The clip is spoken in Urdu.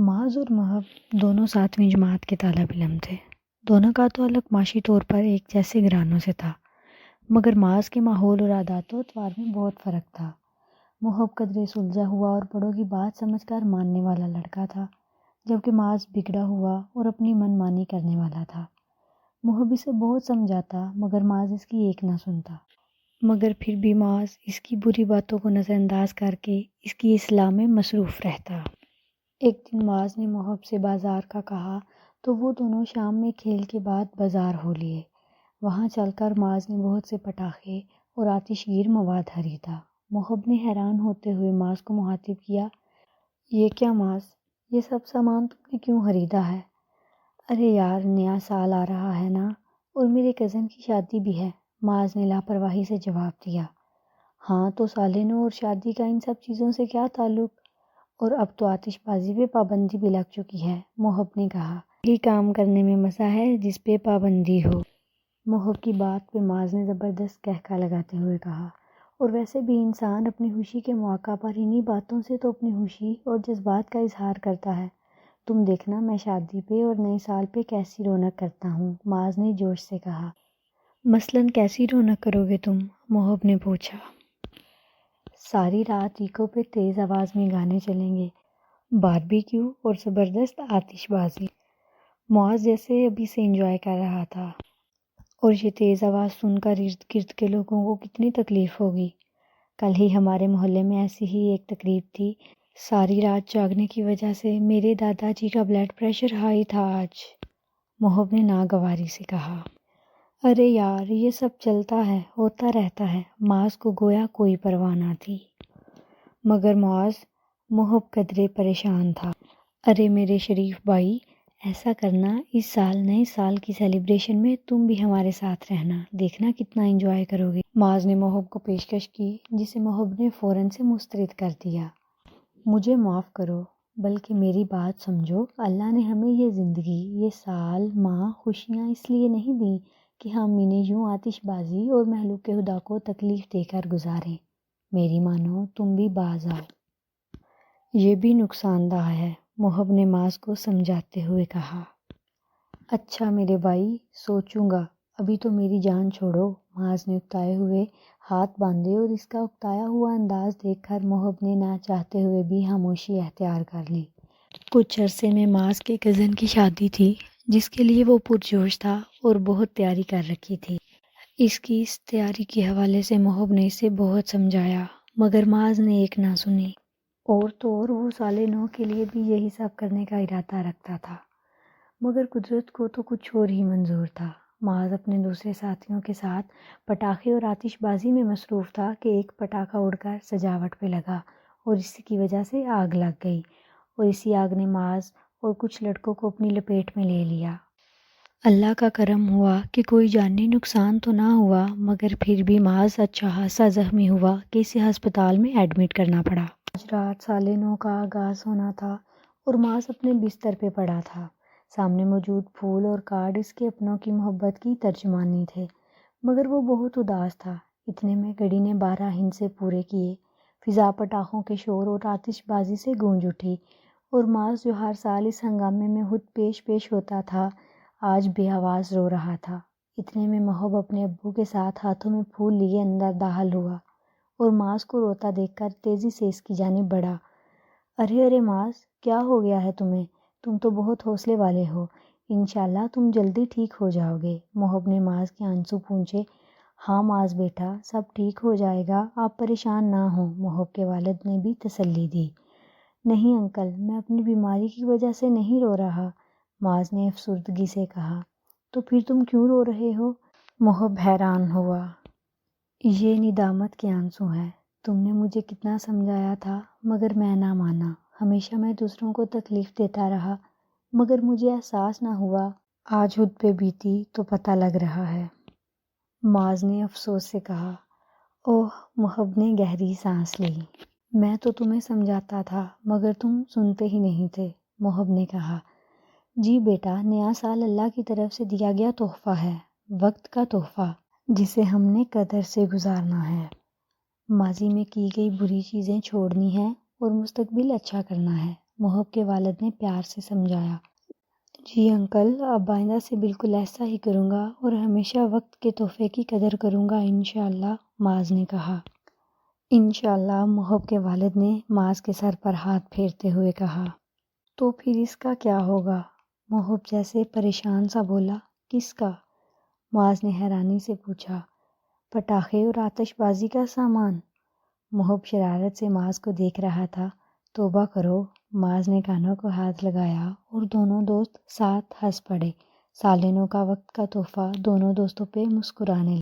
معاذ اور محب دونوں ساتویں جماعت کے طالب علم تھے۔ دونوں کا تعلق معاشی طور پر ایک جیسے گھرانوں سے تھا، مگر معاذ کے ماحول اور عادات و اطوار میں بہت فرق تھا۔ محب قدرے سلجھا ہوا اور بڑوں کی بات سمجھ کر ماننے والا لڑکا تھا، جبکہ معاذ بگڑا ہوا اور اپنی من مانی کرنے والا تھا۔ محب اسے بہت سمجھاتا مگر معاذ اس کی ایک نہ سنتا، مگر پھر بھی معاذ اس کی بری باتوں کو نظر انداز کر کے اس کی اصلاح میں مصروف رہتا۔ ایک دن معاذ نے محب سے بازار کا کہا تو وہ دونوں شام میں کھیل کے بعد بازار ہو لیے۔ وہاں چل کر معاذ نے بہت سے پٹاخے اور آتش گیر مواد خریدا۔ محب نے حیران ہوتے ہوئے معاذ کو مخاطب کیا، یہ کیا معاذ، یہ سب سامان تم نے کیوں خریدا ہے؟ ارے یار، نیا سال آ رہا ہے نا، اور میرے کزن کی شادی بھی ہے، معاذ نے لاپرواہی سے جواب دیا۔ ہاں تو سال نو اور شادی کا ان سب چیزوں سے کیا تعلق؟ اور اب تو آتش بازی پہ پابندی بھی لگ چکی ہے، محب نے کہا۔ یہی کام کرنے میں مزہ ہے جس پہ پابندی ہو۔ محب کی بات پہ معاذ نے زبردست قہقہ لگاتے ہوئے کہا، اور ویسے بھی انسان اپنی خوشی کے موقع پر انہی باتوں سے تو اپنی خوشی اور جذبات کا اظہار کرتا ہے۔ تم دیکھنا میں شادی پہ اور نئے سال پہ کیسی رونق کرتا ہوں، معاذ نے جوش سے کہا۔ مثلاً کیسی رونق کرو گے تم؟ محب نے پوچھا۔ ساری رات ایکو پہ تیز آواز میں گانے چلیں گے، باربیکیو اور زبردست آتش بازی۔ معاذ جیسے ابھی سے انجوائے کر رہا تھا، اور یہ تیز آواز سن کر ارد گرد کے لوگوں کو کتنی تکلیف ہوگی۔ کل ہی ہمارے محلے میں ایسی ہی ایک تقریب تھی، ساری رات جاگنے کی وجہ سے میرے دادا جی کا بلڈ پریشر ہائی تھا آج، محب نے ناگواری سے کہا۔ ارے یار، یہ سب چلتا ہے، ہوتا رہتا ہے، معاذ کو گویا کوئی پرواہ نہ تھی۔ مگر معاذ، محب قدرے پریشان تھا۔ ارے میرے شریف بھائی، ایسا کرنا، اس سال نئے سال کی سیلیبریشن میں تم بھی ہمارے ساتھ رہنا، دیکھنا کتنا انجوائے کرو گے۔ معاذ نے محب کو پیشکش کی، جسے محب نے فوراً سے مسترد کر دیا۔ مجھے معاف کرو، بلکہ میری بات سمجھو، اللہ نے ہمیں یہ زندگی، یہ سال، ماہ، خوشیاں اس لیے نہیں دیں کہ ہم انہیں یوں آتش بازی اور مخلوق خدا کو تکلیف دے کر گزاریں۔ میری مانو، تم بھی باز آؤ۔ یہ بھی نقصان دہ ہے، محب نے معاذ کو سمجھاتے ہوئے کہا۔ اچھا میرے بھائی، سوچوں گا، ابھی تو میری جان چھوڑو۔ معاذ نے اکتائے ہوئے ہاتھ باندھے اور اس کا اکتایا ہوا انداز دیکھ کر محب نے نہ چاہتے ہوئے بھی خاموشی اختیار کر لی۔ کچھ عرصے میں معاذ کے کزن کی شادی تھی، جس کے لیے وہ پرجوش تھا اور بہت تیاری کر رکھی تھی۔ اس کی اس تیاری کے حوالے سے محب نے اسے بہت سمجھایا، مگر معاذ نے ایک نہ سنی۔ اور تو اور وہ سال نو کے لیے بھی یہی سب کرنے کا ارادہ رکھتا تھا، مگر قدرت کو تو کچھ اور ہی منظور تھا۔ معاذ اپنے دوسرے ساتھیوں کے ساتھ پٹاخے اور آتش بازی میں مصروف تھا کہ ایک پٹاخہ اڑ کر سجاوٹ پہ لگا اور اسی کی وجہ سے آگ لگ گئی، اور اسی آگ نے معاذ اور کچھ لڑکوں کو اپنی لپیٹ میں لے لیا۔ اللہ کا کرم ہوا کہ کوئی جانی نقصان تو نہ ہوا، مگر پھر بھی معاذ اچھا خاصا زخمی ہوا کہ اسے ہسپتال میں ایڈمٹ کرنا پڑا۔ آج رات سال نو کا آغاز ہونا تھا اور معاذ اپنے بستر پہ پڑا تھا۔ سامنے موجود پھول اور کارڈ اس کے اپنوں کی محبت کی ترجمانی تھے، مگر وہ بہت اداس تھا۔ اتنے میں گھڑی نے 12 ہندسے پورے کیے، فضا پٹاخوں کے شور اور آتش بازی سے گونج اٹھی، اور معاذ جو ہر سال اس ہنگامے میں خود پیش ہوتا تھا، آج بے آواز رو رہا تھا۔ اتنے میں محب اپنے ابو کے ساتھ ہاتھوں میں پھول لیے اندر داخل ہوا، اور معاذ کو روتا دیکھ کر تیزی سے اس کی جانب بڑھا۔ ارے ارے معاذ، کیا ہو گیا ہے تمہیں؟ تم تو بہت حوصلے والے ہو، انشاءاللہ تم جلدی ٹھیک ہو جاؤ گے، محب نے معاذ کے آنسو پونچھے۔ ہاں معاذ بیٹا، سب ٹھیک ہو جائے گا، آپ پریشان نہ ہوں، محب کے والد نے بھی تسلی دی۔ نہیں انکل، میں اپنی بیماری کی وجہ سے نہیں رو رہا، معاذ نے افسردگی سے کہا۔ تو پھر تم کیوں رو رہے ہو؟ محب حیران ہوا۔ یہ ندامت کے آنسو ہیں، تم نے مجھے کتنا سمجھایا تھا مگر میں نہ مانا، ہمیشہ میں دوسروں کو تکلیف دیتا رہا، مگر مجھے احساس نہ ہوا، آج خود پہ بیتی تو پتہ لگ رہا ہے، معاذ نے افسوس سے کہا۔ اوہ، محب نے گہری سانس لی۔ میں تو تمہیں سمجھاتا تھا مگر تم سنتے ہی نہیں تھے، محب نے کہا۔ جی بیٹا، نیا سال اللہ کی طرف سے دیا گیا تحفہ ہے، وقت کا تحفہ، جسے ہم نے قدر سے گزارنا ہے۔ ماضی میں کی گئی بری چیزیں چھوڑنی ہیں اور مستقبل اچھا کرنا ہے، محب کے والد نے پیار سے سمجھایا۔ جی انکل، اب آئندہ سے بالکل ایسا ہی کروں گا اور ہمیشہ وقت کے تحفے کی قدر کروں گا انشاءاللہ، معاذ نے کہا۔ انشاءاللہ، محب کے والد نے معاذ کے سر پر ہاتھ پھیرتے ہوئے کہا۔ تو پھر اس کا کیا ہوگا؟ محب جیسے پریشان سا بولا۔ کس کا؟ معاذ نے حیرانی سے پوچھا۔ پٹاخے اور آتش بازی کا سامان۔ محب شرارت سے معاذ کو دیکھ رہا تھا۔ توبہ کرو، معاذ نے کانوں کو ہاتھ لگایا اور دونوں دوست ساتھ ہنس پڑے۔ سالنوں کا وقت کا تحفہ دونوں دوستوں پہ مسکرانے لگا۔